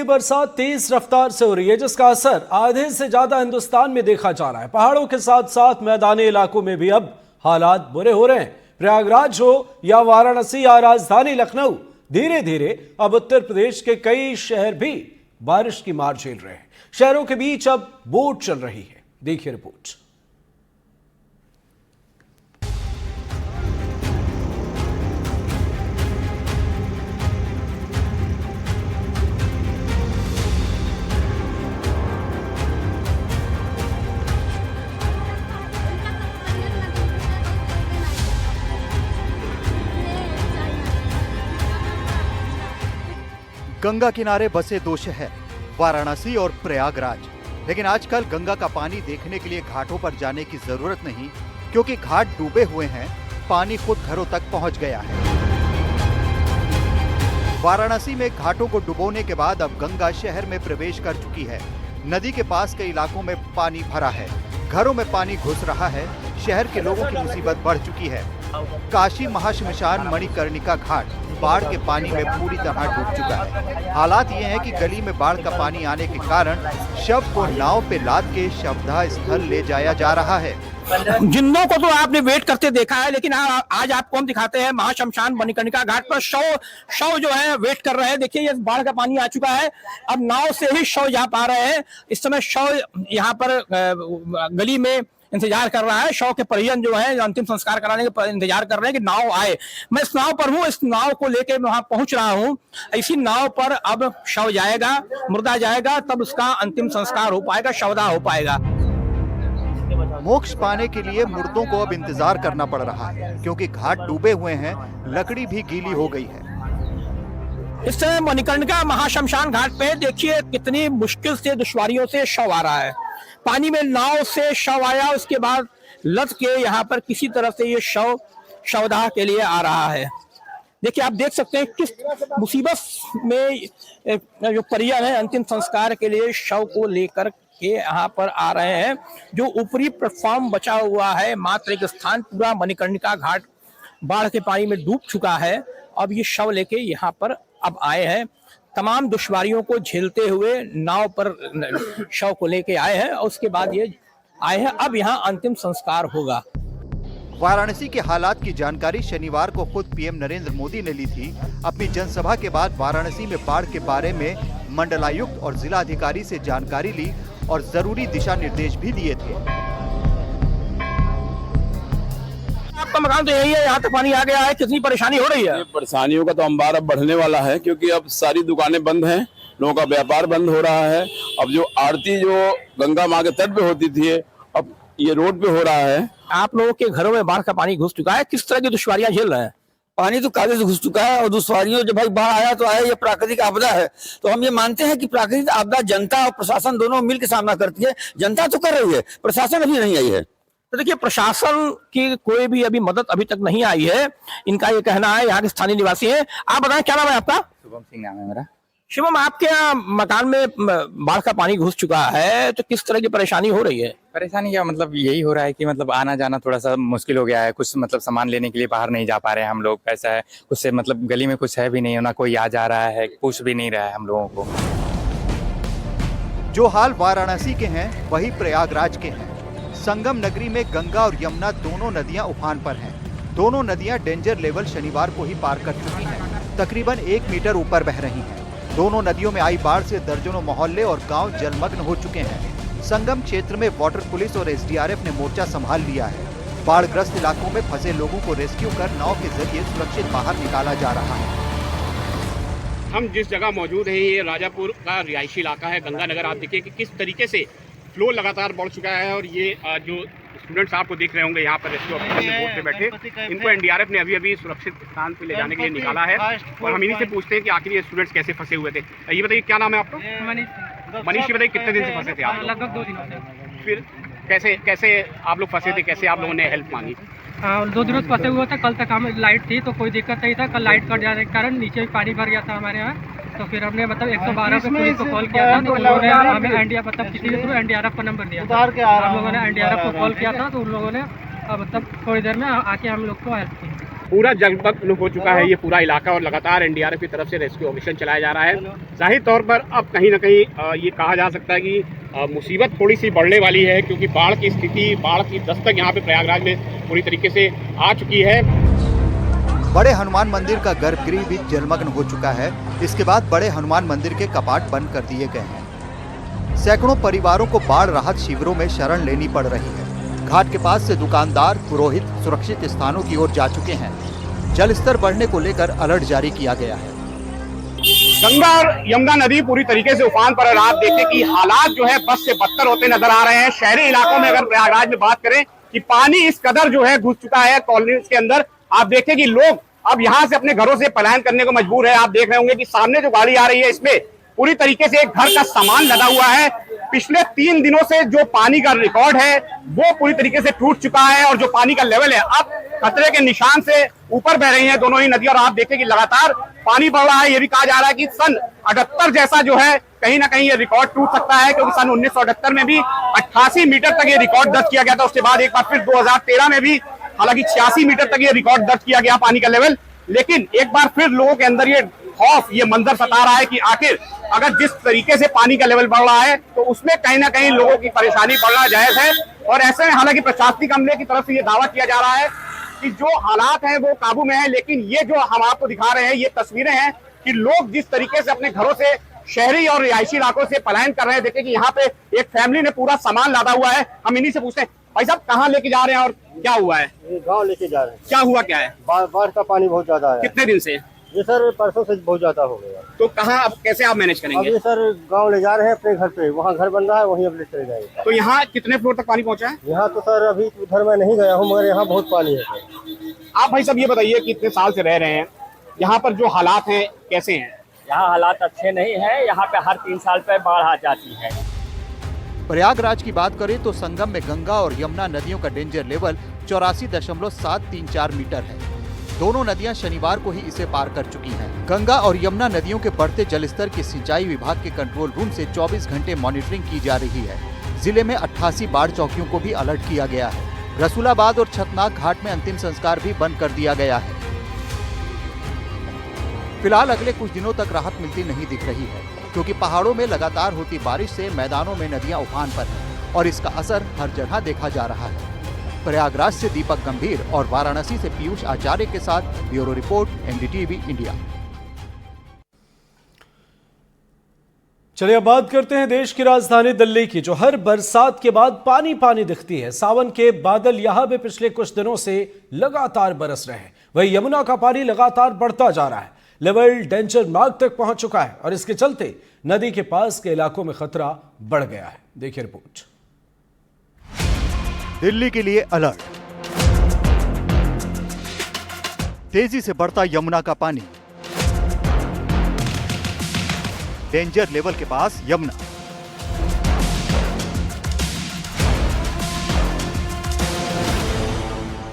बरसात तेज रफ्तार से हो रही है, जिसका असर आधे से ज्यादा हिंदुस्तान में देखा जा रहा है। पहाड़ों के साथ साथ मैदानी इलाकों में भी अब हालात बुरे हो रहे हैं। प्रयागराज हो या वाराणसी या राजधानी लखनऊ, धीरे धीरे अब उत्तर प्रदेश के कई शहर भी बारिश की मार झेल रहे हैं। शहरों के बीच अब बोट चल रही है। देखिए रिपोर्ट। गंगा किनारे बसे दो शहर वाराणसी और प्रयागराज। लेकिन आजकल गंगा का पानी देखने के लिए घाटों पर जाने की जरूरत नहीं, क्योंकि घाट डूबे हुए हैं, पानी खुद घरों तक पहुंच गया है। वाराणसी में घाटों को डुबोने के बाद अब गंगा शहर में प्रवेश कर चुकी है। नदी के पास के इलाकों में पानी भरा है, घरों में पानी घुस रहा है, शहर के लोगों की मुसीबत बढ़ चुकी है। काशी महाश्मशान मणिकर्णिका घाट बाढ़ के पानी में पूरी तरह डूब चुका है। हालात ये हैं कि गली में बाढ़ का पानी आने के कारण शव को नाव पे लाद के शवदाह स्थल ले जाया जा रहा है। जिंदों को तो आपने वेट करते देखा है, लेकिन आज आपको हम दिखाते हैं महाश्मशान मणिकर्णिका घाट पर शव जो है वेट कर रहे हैं। देखिए ये बाढ़ का पानी आ चुका है, अब नाव से ही शव जा पा रहे हैं। इस समय शव यहाँ पर गली में इंतजार कर रहा है। शव के परिजन जो है अंतिम संस्कार कराने का इंतजार कर रहे हैं कि नाव आए। मैं इस नाव पर हूँ, इस नाव को लेके वहां पहुंच रहा हूँ। इसी नाव पर अब शव जाएगा, मुर्दा जाएगा, तब उसका अंतिम संस्कार हो पाएगा, शवदाह हो पाएगा। मोक्ष पाने के लिए मुर्दों को अब इंतजार करना पड़ रहा है, क्योंकि घाट डूबे हुए हैं, लकड़ी भी गीली हो गई है। इस समय मणिकर्णिका महाश्मशान घाट पे देखिए कितनी मुश्किल से, दुश्वारियों से शव आ रहा है। पानी में नाव से शव आया, उसके बाद लद के यहाँ पर किसी तरह से ये शव शवदाह के लिए आ रहा है। देखिए आप देख सकते हैं किस मुसीबत में जो परिजन है अंतिम संस्कार के लिए शव को लेकर के यहाँ पर आ रहे हैं। जो ऊपरी प्लेटफॉर्म बचा हुआ है, मात्र एक स्थान, पूरा मणिकर्णिका घाट बाढ़ के पानी में डूब चुका है। अब ये शव लेके यहाँ पर अब आए हैं, तमाम दुश्वारियों को झेलते हुए नाव पर शव को लेके आए हैं, और उसके बाद ये आए हैं। अब यहाँ अंतिम संस्कार होगा। वाराणसी के हालात की जानकारी शनिवार को खुद पीएम नरेंद्र मोदी ने ली थी। अपनी जनसभा के बाद वाराणसी में बाढ़ के बारे में मंडलायुक्त और जिला अधिकारी से जानकारी ली और जरूरी दिशा निर्देश भी दिए थे। आपका मकान तो यही है, यहाँ तक पानी आ गया है, कितनी परेशानी हो रही है? परेशानियों का तो अंबार अब बढ़ने वाला है, क्योंकि अब सारी दुकानें बंद हैं, लोगों का व्यापार बंद हो रहा है। अब जो आरती जो गंगा माँ के तट पे होती थी, अब ये रोड पे हो रहा है। आप लोगों के घरों में बाढ़ का पानी घुस चुका है, किस तरह की दुश्वारियां झेल रहे हैं? पानी तो कागज घुस चुका है, और दुश्वारियों जब भाई बाढ़ आया तो आया, ये प्राकृतिक आपदा है। तो हम ये मानते हैं कि प्राकृतिक आपदा जनता और प्रशासन दोनों मिलकर सामना करती है। जनता तो कर रही है, प्रशासन अभी नहीं आई है। तो देखिए प्रशासन की कोई भी अभी मदद अभी तक नहीं आई है, इनका ये कहना है। यहाँ के स्थानीय निवासी हैं। आप बताएं क्या नाम है आपका? शुभम सिंह नाम है मेरा। शिवम, आपके यहाँ मकान में बाढ़ का पानी घुस चुका है, तो किस तरह की परेशानी हो रही है? परेशानी क्या, मतलब यही हो रहा है कि मतलब आना जाना थोड़ा सा मुश्किल हो गया है। कुछ मतलब सामान लेने के लिए बाहर नहीं जा पा रहे हैं हम लोग। ऐसा है कुछ से, मतलब गली में कुछ है भी नहीं, ना कोई आ जा रहा है, पूछ भी नहीं रहा है हम लोगों को। जो हाल वाराणसी के हैं वही प्रयागराज के हैं। संगम नगरी में गंगा और यमुना दोनों नदियां उफान पर हैं। दोनों नदियां डेंजर लेवल शनिवार को ही पार कर चुकी हैं, तकरीबन 1 मीटर ऊपर बह रही हैं। दोनों नदियों में आई बाढ़ से दर्जनों मोहल्ले और गांव जलमग्न हो चुके हैं। संगम क्षेत्र में वाटर पुलिस और एसडीआरएफ ने मोर्चा संभाल लिया है। बाढ़ग्रस्त इलाकों में फंसे लोगों को रेस्क्यू कर नाव के जरिए सुरक्षित बाहर निकाला जा रहा है। हम जिस जगह मौजूद हैं, ये राजापुर का रिहायशी इलाका है, गंगानगर। आप देखिए कि किस तरीके से फ्लो लगातार बढ़ चुका है, और ये जो स्टूडेंट्स आपको देख रहे होंगे यहाँ पर रेस्क्यू ऑफिसर के बोट पे बैठे, इनको एनडीआरएफ ने अभी सुरक्षित स्थान पे ले जाने के लिए निकाला है। और हम इन्हीं से पूछते हैं कि आखिर ये स्टूडेंट्स कैसे फंसे हुए थे। ये बताइए क्या नाम है आपका? मनीष जी, बताइए कितने दिन से फंसे थे आप? लगभग 2 दिनों से। फिर कैसे आप लोग फंसे थे, कैसे आप लोगों ने हेल्प मांगी? 2 दिनों से फंसे हुए थे। कल तक हमें लाइट थी तो कोई दिक्कत नहीं था। कल लाइट कट जाने के कारण नीचे भी पानी भर गया था हमारे यहाँ। तो फिर हमने मतलब 112 पे पुलिस को कॉल किया था, तो उन लोगों ने हमें एनडीआरएफ, मतलब किसी के थ्रू एनडीआरएफ का नंबर दिया था। हम लोगों ने एनडीआरएफ को कॉल किया था, तो उन लोगों ने मतलब थोड़ी देर में आके हम लोग को हेल्प की। पूरा जलमग्न हो चुका है ये पूरा इलाका और लगातार एनडीआरएफ की तरफ से रेस्क्यू ऑपरेशन चलाया जा रहा है। जाहिर तौर पर अब कहीं ना कहीं ये कहा जा सकता है कि मुसीबत थोड़ी सी बढ़ने वाली है, क्योंकि बाढ़ की स्थिति, बाढ़ की दस्तक यहाँ पे प्रयागराज में पूरी तरीके से आ चुकी है। बड़े हनुमान मंदिर का गर्भगृह भी जलमग्न हो चुका है। इसके बाद बड़े हनुमान मंदिर के कपाट बंद कर दिए गए हैं। सैकड़ों परिवारों को बाढ़ राहत शिविरों में शरण लेनी पड़ रही है। घाट के पास से दुकानदार, पुरोहित सुरक्षित स्थानों की ओर जा चुके हैं। जलस्तर बढ़ने को लेकर अलर्ट जारी किया गया है। गंगा और यमुना नदी पूरी तरीके से उफान पर है। आप देखते कि हालात जो है बस से बदतर होते नजर आ रहे हैं। शहरी इलाकों में अगर प्रयागराज में बात करें कि पानी इस कदर जो है घुस चुका है कॉलोनीज के अंदर। आप देखें कि लोग अब यहाँ से अपने घरों से पलायन करने को मजबूर है। आप देख रहे होंगे कि सामने जो गाड़ी आ रही है इसमें पूरी तरीके से एक घर का सामान लदा हुआ है। पिछले 3 दिनों से जो पानी का रिकॉर्ड है वो पूरी तरीके से टूट चुका है और जो पानी का लेवल है अब खतरे के निशान से ऊपर बह रही हैं दोनों ही नदियां। और आप देखें कि लगातार पानी बढ़ रहा है। ये भी कहा जा रहा है कि सन 78 जैसा जो है कहीं ना कहीं ये रिकॉर्ड टूट सकता है, क्योंकि सन 1978 में भी 88 मीटर तक ये रिकॉर्ड दर्ज किया गया था। उसके बाद एक बार फिर 2013 में भी हालांकि 86 मीटर तक ये रिकॉर्ड दर्ज किया गया पानी का लेवल। लेकिन एक बार फिर लोगों के अंदर ये खौफ, ये मंजर सता रहा है कि आखिर अगर जिस तरीके से पानी का लेवल बढ़ रहा है तो उसमें कहीं ना कहीं लोगों की परेशानी बढ़ना जायज है। और ऐसे में हालांकि प्रशासनिक अमले की तरफ से ये दावा किया जा रहा है कि जो हालात हैं वो काबू में है। लेकिन ये जो हम आपको दिखा रहे हैं ये तस्वीरें हैं कि लोग जिस तरीके से अपने घरों से शहरी और रिहायशी इलाकों से पलायन कर रहे हैं। देखिए कि यहाँ पे एक फैमिली ने पूरा सामान लादा हुआ है। हम इन्हीं से पूछते हैं, भाई साहब कहाँ लेके जा रहे हैं और क्या हुआ है? गांव लेके जा रहे हैं। क्या हुआ, क्या है? बाढ़ का पानी बहुत ज्यादा है। कितने दिन से? ये सर परसों से बहुत ज्यादा हो गया। तो कहाँ अब कैसे आप मैनेज करेंगे? अभी सर गांव ले जा रहे हैं अपने घर पे, वहाँ घर बन रहा है, वहीं अब ले चले जाएंगे। तो यहाँ कितने फ्लोर तक पानी पहुँचा है? यहाँ तो सर अभी उधर मैं नहीं गया हूँ, मगर यहाँ बहुत पानी है सर। आप भाई साहब ये बताइए कि इतने साल से रह रहे हैं यहाँ पर, जो हालात हैं कैसे हैं? यहाँ हालात अच्छे नहीं है। यहाँ पे हर 3 साल पे बाढ़ आ जाती है। प्रयागराज की बात करें तो संगम में गंगा और यमुना नदियों का डेंजर लेवल 84.734 मीटर है। दोनों नदियां शनिवार को ही इसे पार कर चुकी हैं। गंगा और यमुना नदियों के बढ़ते जलस्तर की सिंचाई विभाग के कंट्रोल रूम से 24 घंटे मॉनिटरिंग की जा रही है। जिले में 88 बाढ़ चौकियों को भी अलर्ट किया गया है। रसूलाबाद और छतनाग घाट में अंतिम संस्कार भी बंद कर दिया गया है। फिलहाल अगले कुछ दिनों तक राहत मिलती नहीं दिख रही है, क्योंकि पहाड़ों में लगातार होती बारिश से मैदानों में नदियां उफान पर हैं और इसका असर हर जगह देखा जा रहा है। प्रयागराज से दीपक गंभीर और वाराणसी से पीयूष आचार्य के साथ ब्यूरो रिपोर्ट, एनडीटीवी इंडिया। चलिए अब बात करते हैं देश की राजधानी दिल्ली की, जो हर बरसात के बाद पानी पानी दिखती है। सावन के बादल यहां भी पिछले कुछ दिनों से लगातार बरस रहे हैं। वहीं यमुना का पानी लगातार बढ़ता जा रहा है। लेवल डेंजर मार्क तक पहुंच चुका है और इसके चलते नदी के पास के इलाकों में खतरा बढ़ गया है। देखिए रिपोर्ट। दिल्ली के लिए अलर्ट। तेजी से बढ़ता यमुना का पानी। डेंजर लेवल के पास यमुना।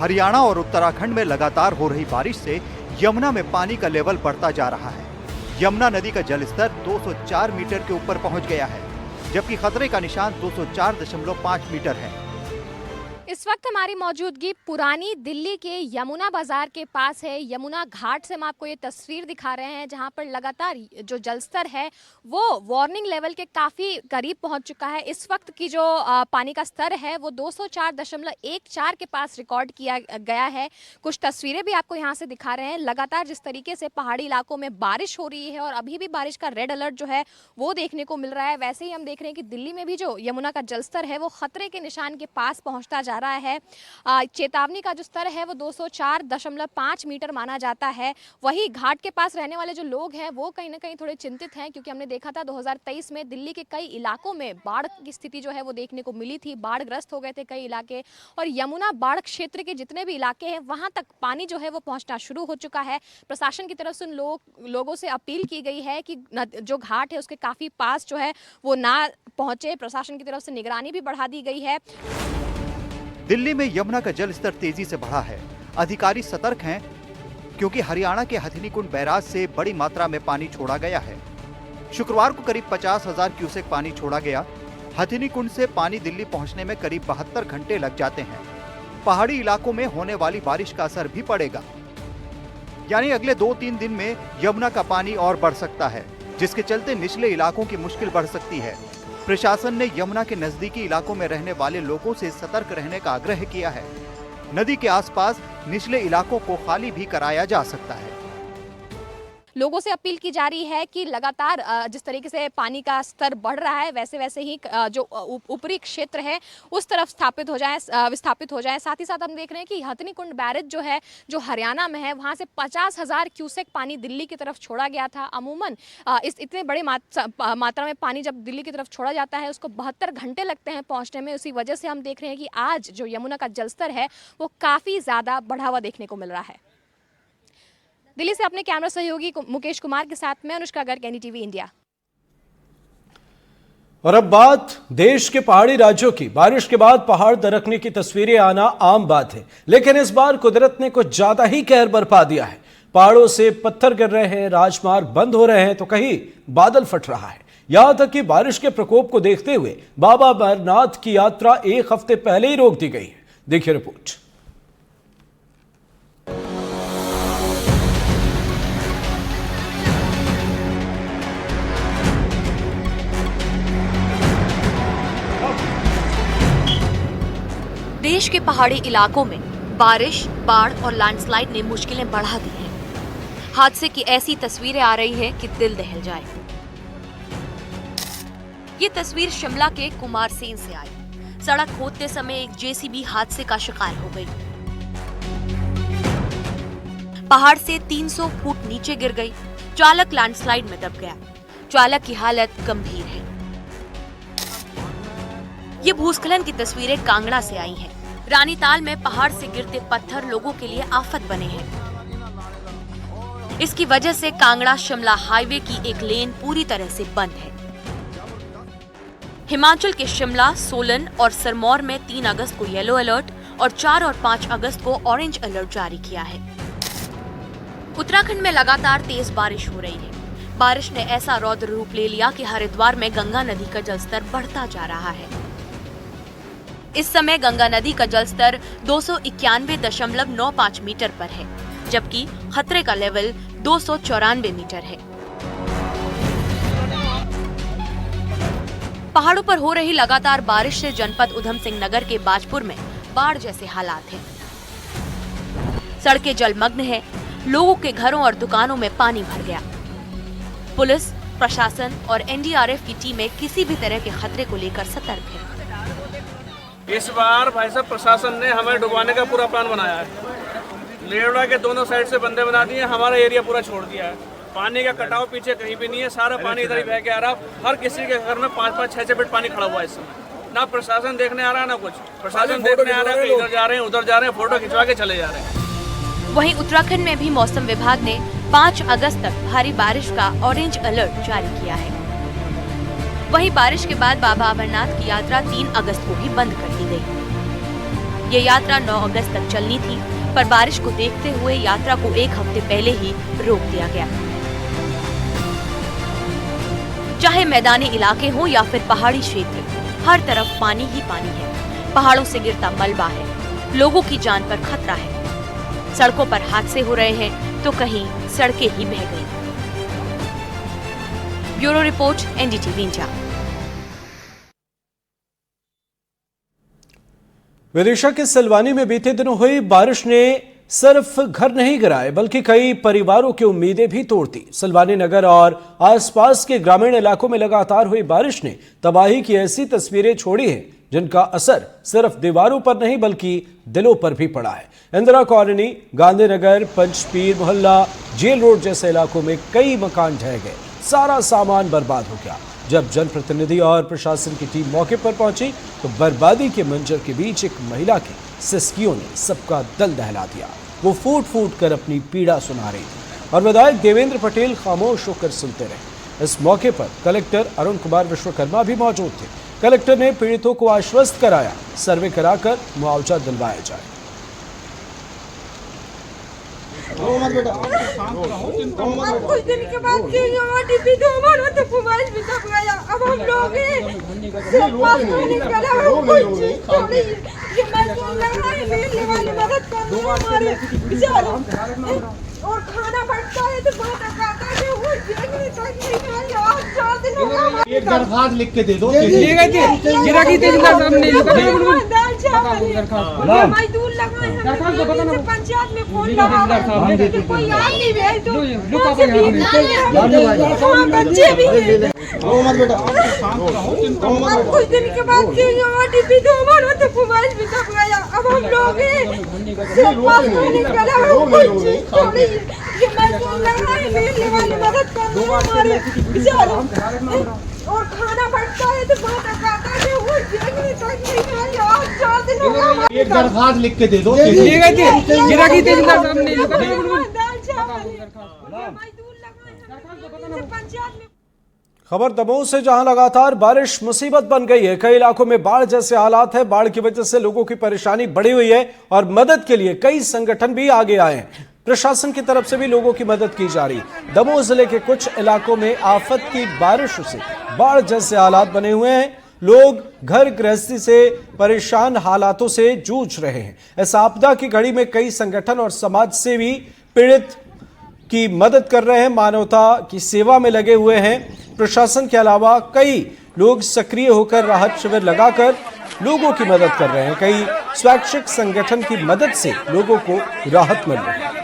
हरियाणा और उत्तराखंड में लगातार हो रही बारिश से यमुना में पानी का लेवल बढ़ता जा रहा है। यमुना नदी का जलस्तर 204 मीटर के ऊपर पहुंच गया है, जबकि खतरे का निशान 204.5 मीटर है। इस वक्त हमारी मौजूदगी पुरानी दिल्ली के यमुना बाजार के पास है। यमुना घाट से हम आपको ये तस्वीर दिखा रहे हैं, जहां पर लगातार जो जलस्तर है वो वार्निंग लेवल के काफ़ी करीब पहुंच चुका है। इस वक्त की जो पानी का स्तर है वो 204.14 के पास रिकॉर्ड किया गया है। कुछ तस्वीरें भी आपको यहाँ से दिखा रहे हैं। लगातार जिस तरीके से पहाड़ी इलाकों में बारिश हो रही है और अभी भी बारिश का रेड अलर्ट जो है वो देखने को मिल रहा है, वैसे ही हम देख रहे हैं कि दिल्ली में भी जो यमुना का जलस्तर है वो खतरे के निशान के पास पहुँचता जा रहा है। चेतावनी का जो स्तर है वो 204.5 मीटर माना जाता है। वही घाट के पास रहने वाले जो लोग हैं वो कहीं ना कहीं थोड़े चिंतित हैं, क्योंकि हमने देखा था 2023 में दिल्ली के कई इलाकों में बाढ़ की स्थिति जो है वो देखने को मिली थी। बाढ़ग्रस्त हो गए थे कई इलाके, और यमुना बाढ़ क्षेत्र के जितने भी इलाके हैं वहां तक पानी जो है वो पहुंचना शुरू हो चुका है। प्रशासन की तरफ से उन लोगों से अपील की गई है कि जो घाट है उसके काफी पास जो है वो ना पहुंचे। प्रशासन की तरफ से निगरानी भी बढ़ा दी गई है। दिल्ली में यमुना का जलस्तर तेजी से बढ़ा है। अधिकारी सतर्क हैं, क्योंकि हरियाणा के हथिनीकुंड बैराज से बड़ी मात्रा में पानी छोड़ा गया है। शुक्रवार को करीब 50,000 क्यूसेक पानी छोड़ा गया। हथिनीकुंड से पानी दिल्ली पहुंचने में करीब 72 घंटे लग जाते हैं। पहाड़ी इलाकों में होने वाली बारिश का असर भी पड़ेगा। यानी अगले 2-3 दिन में यमुना का पानी और बढ़ सकता है, जिसके चलते निचले इलाकों की मुश्किल बढ़ सकती है। प्रशासन ने यमुना के नजदीकी इलाकों में रहने वाले लोगों से सतर्क रहने का आग्रह किया है। नदी के आसपास निचले इलाकों को खाली भी कराया जा सकता है। लोगों से अपील की जा रही है कि लगातार जिस तरीके से पानी का स्तर बढ़ रहा है वैसे वैसे ही जो ऊपरी क्षेत्र है उस तरफ विस्थापित हो जाए। साथ ही साथ हम देख रहे हैं कि हथनी कुंड बैरेज जो है, जो हरियाणा में है, वहां से 50,000 क्यूसेक पानी दिल्ली की तरफ छोड़ा गया था। अमूमन इस इतने बड़ी मात्रा में पानी जब दिल्ली की तरफ छोड़ा जाता है उसको 72 घंटे लगते हैं पहुंचने में। उसी वजह से हम देख रहे हैं कि आज जो यमुना का जलस्तर है वो काफ़ी ज़्यादा बढ़ा हुआ देखने को मिल रहा है। दिल्ली से अपने कैमरा सहयोगी मुकेश कुमार के साथ मैं अनुष्का गर्ग, एनडीटीवी इंडिया। और अब बात देश के पहाड़ी राज्यों की। बारिश के बाद पहाड़ दरकने की तस्वीरें आना आम बात है, लेकिन इस बार कुदरत ने कुछ ज्यादा ही कहर बरपा दिया है। पहाड़ों से पत्थर गिर रहे हैं, राजमार्ग बंद हो रहे हैं, तो कहीं बादल फट रहा है। यहां तक कि बारिश के प्रकोप को देखते हुए बाबा अमरनाथ की यात्रा 1 हफ्ते पहले ही रोक दी गई है। देखिए रिपोर्ट। देश के पहाड़ी इलाकों में बारिश, बाढ़ और लैंडस्लाइड ने मुश्किलें बढ़ा दी हैं। हादसे की ऐसी तस्वीरें आ रही हैं कि दिल दहल जाए। ये तस्वीर शिमला के कुमारसेन से आई। सड़क खोदते समय एक जेसीबी हादसे का शिकार हो गई। पहाड़ से 300 फुट नीचे गिर गई। चालक लैंडस्लाइड में दब गया। चालक की हालत गंभीर है। ये भूस्खलन की तस्वीरें कांगड़ा से आई हैं। रानीताल में पहाड़ से गिरते पत्थर लोगों के लिए आफत बने हैं। इसकी वजह से कांगड़ा शिमला हाईवे की एक लेन पूरी तरह से बंद है। हिमाचल के शिमला, सोलन और सिरमौर में 3 अगस्त को येलो अलर्ट और 4 और 5 अगस्त को ऑरेंज अलर्ट जारी किया है। उत्तराखंड में लगातार तेज बारिश हो रही है। बारिश ने ऐसा रौद्र रूप ले लिया कि हरिद्वार में गंगा नदी का जलस्तर बढ़ता जा रहा है। इस समय गंगा नदी का जलस्तर 291.95 मीटर पर है, जबकि खतरे का लेवल 294 मीटर है। पहाड़ों पर हो रही लगातार बारिश से जनपद उधम सिंह नगर के बाजपुर में बाढ़ जैसे हालात हैं। सड़कें जलमग्न हैं, लोगों के घरों और दुकानों में पानी भर गया। पुलिस, प्रशासन और एनडीआरएफ की टीमें किसी भी तरह के खतरे को लेकर सतर्क है। इस बार भाई साहब प्रशासन ने हमें डुबाने का पूरा प्लान बनाया है। लेवड़ा के दोनों साइड से बंदे बना दिए, हमारा एरिया पूरा छोड़ दिया है। पानी का कटाव पीछे कहीं भी नहीं है, सारा पानी इधर ही बह के आ रहा। हर किसी के घर में 5-5, 6-6 फीट पानी खड़ा हुआ है इस समय। ना प्रशासन देखने आ रहा है ना कुछ। प्रशासन देखने आ रहा है, इधर जा रहे हैं, उधर जा रहे हैं, फोटो खिंचवा के चले जा रहे हैं। वहीं उत्तराखंड में भी मौसम विभाग ने 5 अगस्त तक भारी बारिश का ऑरेंज अलर्ट जारी किया है। वहीं बारिश के बाद बाबा अमरनाथ की यात्रा 3 अगस्त को भी बंद कर दी गई। ये यात्रा 9 अगस्त तक चलनी थी, पर बारिश को देखते हुए यात्रा को 1 हफ्ते पहले ही रोक दिया गया। चाहे मैदानी इलाके हो या फिर पहाड़ी क्षेत्र, हर तरफ पानी ही पानी है। पहाड़ों से गिरता मलबा है, लोगों की जान पर खतरा है। सड़कों पर हादसे हो रहे हैं तो कहीं सड़कें ही बह गई। Bureau report, NDTV India. Vidisha के सिलवानी में बीते दिनों हुई बारिश ने सिर्फ घर नहीं गिराए बल्कि कई परिवारों की उम्मीदें भी तोड़ दी। सिलवानी नगर और आसपास के ग्रामीण इलाकों में लगातार हुई बारिश ने तबाही की ऐसी तस्वीरें छोड़ी हैं जिनका असर सिर्फ दीवारों पर नहीं बल्कि दिलों पर भी पड़ा है। इंदिरा कॉलोनी, गांधीनगर, पंचपीर मोहल्ला, जेल रोड जैसे इलाकों में कई मकान ढह गए, सारा सामान बर्बाद हो गया। जब जनप्रतिनिधि और प्रशासन की टीम मौके पर पहुंची तो बर्बादी के मंजर के बीच एक महिला की सिसकियों ने सबका दिल दहला दिया। वो फूट फूट कर अपनी पीड़ा सुना रही थी और विधायक देवेंद्र पटेल खामोश होकर सुनते रहे। इस मौके पर कलेक्टर अरुण कुमार विश्वकर्मा भी मौजूद थे। कलेक्टर ने पीड़ितों को आश्वस्त कराया, सर्वे कराकर मुआवजा दिलवाया जाए। कुछ दिन के बाद ओटीपी दो हमारा तो मोबाइल भी दब गया। अब हम लोग और खाना बढ़ता है तो बहुत आता है वो देखने तक नहीं आई आज 4 दिन हो गए। एक दरखास्त लिख के दे दो। ले गए थे गिरा की तेजदार साहब ने दाल चावल मजदूर लगाए हैं पंचायत में फोन लगा कोई आ नहीं रहे तो बच्चे भी हैं। अब कुछ दिन के बाद OTP तो हमारा तो मोबाइल भी दब गया। अब हम लोग मदद कर दो हमारे बेचारों और खाना बढ़ता है तो बहुत आता है वो देखने तक नहीं आई आज 4 दिन हो गए। एक दरखास्त लिख के दे दो। ले गए थे गिरा की तेजदार साहब ने दाल चावल मजदूर लगाए हैं पंचायत में। खबर दमोह से, जहां लगातार बारिश मुसीबत बन गई है। कई इलाकों में बाढ़ जैसे हालात है। बाढ़ की वजह से लोगों की परेशानी बढ़ी हुई है और मदद के लिए कई संगठन भी आगे आए हैं। प्रशासन की तरफ से भी लोगों की मदद की जा रही। दमोह जिले के कुछ इलाकों में आफत की बारिश से बाढ़ जैसे हालात बने हुए हैं। लोग घर गृहस्थी से परेशान हालातों से जूझ रहे हैं। इस आपदा की घड़ी में कई संगठन और समाज सेवी पीड़ित की मदद कर रहे हैं, मानवता की सेवा में लगे हुए हैं। प्रशासन के अलावा कई लोग सक्रिय होकर राहत शिविर लगाकर लोगों की मदद कर रहे हैं। कई स्वैच्छिक संगठन की मदद से लोगों को राहत मिल रही है।